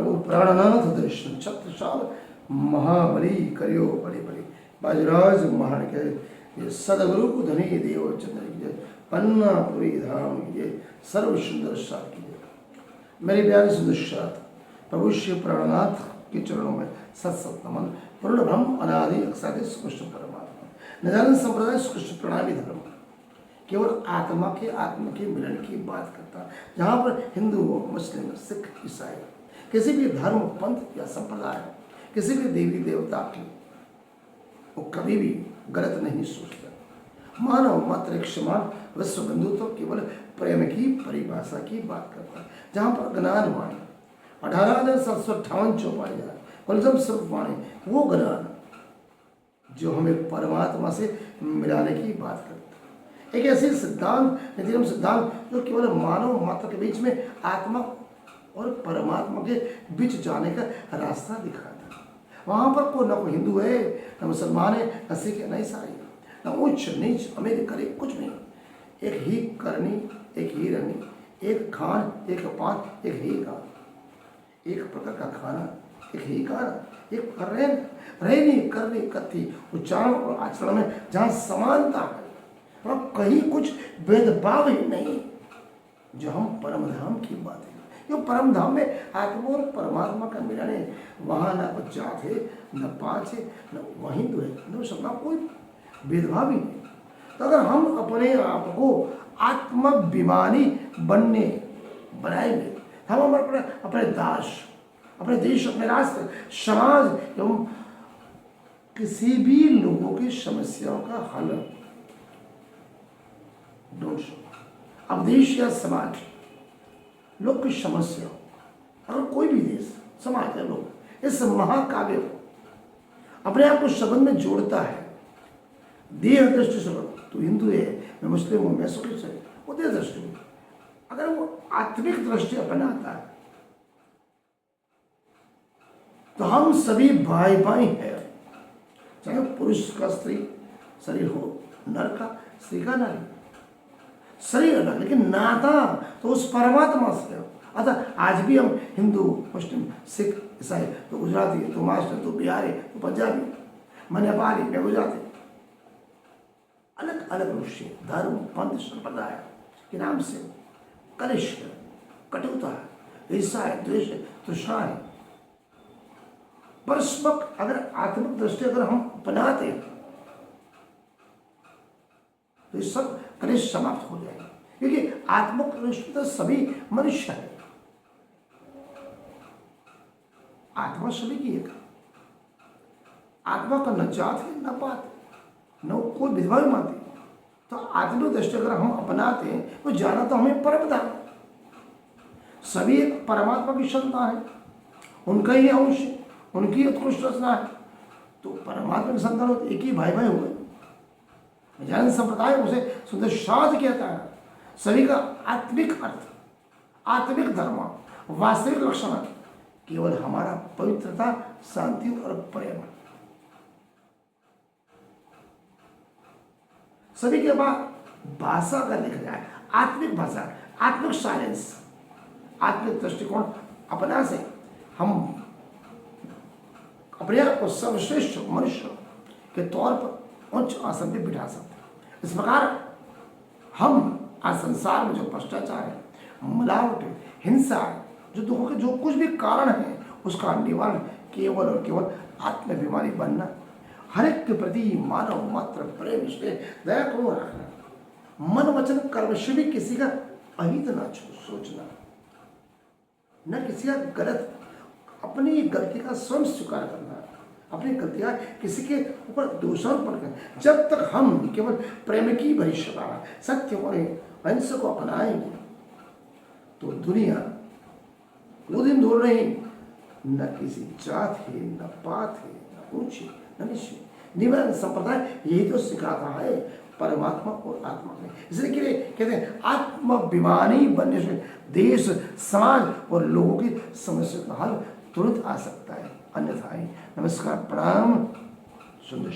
प्रभु प्राणनाथ दर्शन छत्रसाल महाबली करियो बड़े बड़े बाजराज महान के ये सदगुरु को धनी देव चंद्र की पन्नापुरी धाम ये सर्व सुंदर साथ की मेरे प्यारे सुंदर साथ प्रभु श्री प्राणनाथ के चरणों में सत नमन। पूर्ण ब्रह्म अनादि अक्षादि कृष्ण परमात्मा निजानंद संप्रदाय कृष्ण प्रणामी धर्म केवल आत्मा के मिलन की बात करता, जहाँ पर हिंदू मुस्लिम सिख ईसाई किसी भी धर्म पंथ या संप्रदाय किसी भी देवी देवता की वो कभी भी गलत नहीं सोचता। मानव मात्र एक समान विश्व बंधु तो केवल प्रेम की परिभाषा की बात करता है, जहाँ पर ज्ञान वाणी 18,758 चौपाई जाए कुलजम स्वरूप वाणी वो ज्ञान जो हमें परमात्मा से मिलाने की बात करता है। एक ऐसी सिद्धांत नितिम सिद्धांत जो केवल मानव मात्र के बीच में आत्मा और परमात्मा के बीच जाने का रास्ता दिखाता है। वहाँ पर कोई न कोई हिंदू है, न मुसलमान है, न सिख है, न ईसाई है, न उच्च नीच अमीर गरीब कुछ नहीं। एक ही करनी, एक ही रहनी, एक खान, एक पान, एक ही गान, एक प्रकार का खाना, एक ही गाना, एक रहनी करनी कथी उच्चारण और आचरण में जहाँ समानता है और कहीं कुछ भेदभाव ही नहीं। जो हम परम धाम की बात है, जो परम धाम में आत्मा और परमात्मा का मिलन है, वहाँ न कुछ जात है, न पांच है, न वह हिंदू है, न सबका कोई भेदभाव ही नहीं। तो अगर हम अपने आप को आत्माभिमानी बनाएंगे, हम अपने दास, अपने देश, अपने राष्ट्र, समाज एवं किसी भी लोगों की समस्याओं का हल ढूंढ सकते। अब देश या समाज लोग की समस्या, अगर कोई भी देश समाज है लोग इस महाकाव्य को अपने आप को संबंध में जोड़ता है, देह दृष्टि से, तो हिंदू है, मैं मुस्लिम हूँ, मैं सुखी से, वो देह दृष्टि में अगर वो आत्मिक दृष्टि अपनाता है तो हम सभी भाई भाई हैं। चाहे पुरुष का स्त्री शरीर हो, नर का स्त्री का नारी, शरीर अलग लेकिन नाता तो उस परमात्मा से। अतः आज भी हम हिंदू मुस्लिम सिख ईसाई, तो गुजराती, तो महाराष्ट्र, तो बिहारी, तो पंजाबी, मैं नेपाली, मैं गुजराती, अलग अलग रूप से धर्म पंथ संप्रदाय के नाम से कलिश है, कटुता है, ईर्षा है, द्वेष है, तृष्णा है, परस्पर अगर आत्मिक दृष्टि अगर हम अपनाते तो ये सब कलेश समाप्त हो जाएगा। क्योंकि आत्मिक दृष्टि तो सभी मनुष्य है, आत्मा सभी की एक, आत्मा का न जात है न पात न कोई भेदभाव मानते। तो आत्मिक दृष्टि अगर हम अपनाते हैं तो जाना तो हमें परम धाम, सभी एक परमात्मा की संतान है, उनका ही अंश है, उनकी उत्कृष्ट रचना है। तो परमात्मा के संतान होते एक ही भाई भाई हुए। जैन संप्रदाय उसे सुंदर शाद कहता है। सभी का आत्मिक अर्थ, आत्मिक धर्म, वास्तविक लक्षण केवल हमारा पवित्रता, शांति और प्रेम। सभी के बाद भाषा का लिखा जाए, आत्मिक भाषा, आत्मिक साइलेंस, आत्मिक दृष्टिकोण अपना से हम अपने आप को सर्वश्रेष्ठ मनुष्य के तौर पर उच्च आसन पर बिठा सकते हैं। इस प्रकार हम आज संसार में जो भ्रष्टाचार है, मिलावट है, हिंसा है, जो दुखों के जो कुछ भी कारण है, उसका निवारण केवल और केवल आत्माभिमानी बनना, हर एक के प्रति मानव मात्र प्रेम से दया को रखना, मन वचन कर्म से भी किसी का अहित न सोचना, न किसी का गलत, अपनी गलती का स्वयं स्वीकार करना, अपनी गलतियां किसी के ऊपर दोषारोपण करना। जब तक हम केवल प्रेम की भरी सभा, सत्य और अहिंसा को अपनाएंगे तो दुनिया वो दिन दूर नहीं, न किसी जात है, न पात है, न ऊंची, न नीची, निवारण संप्रदाय यही तो सिखाता है परमात्मा और आत्मा में। इसलिए कहते हैं आत्माभिमानी बनने से देश, समाज और लोगों की समस्या का हल तुरंत आ सकता है, अन्यथा ही। नमस्कार, प्रणाम, सुंदर।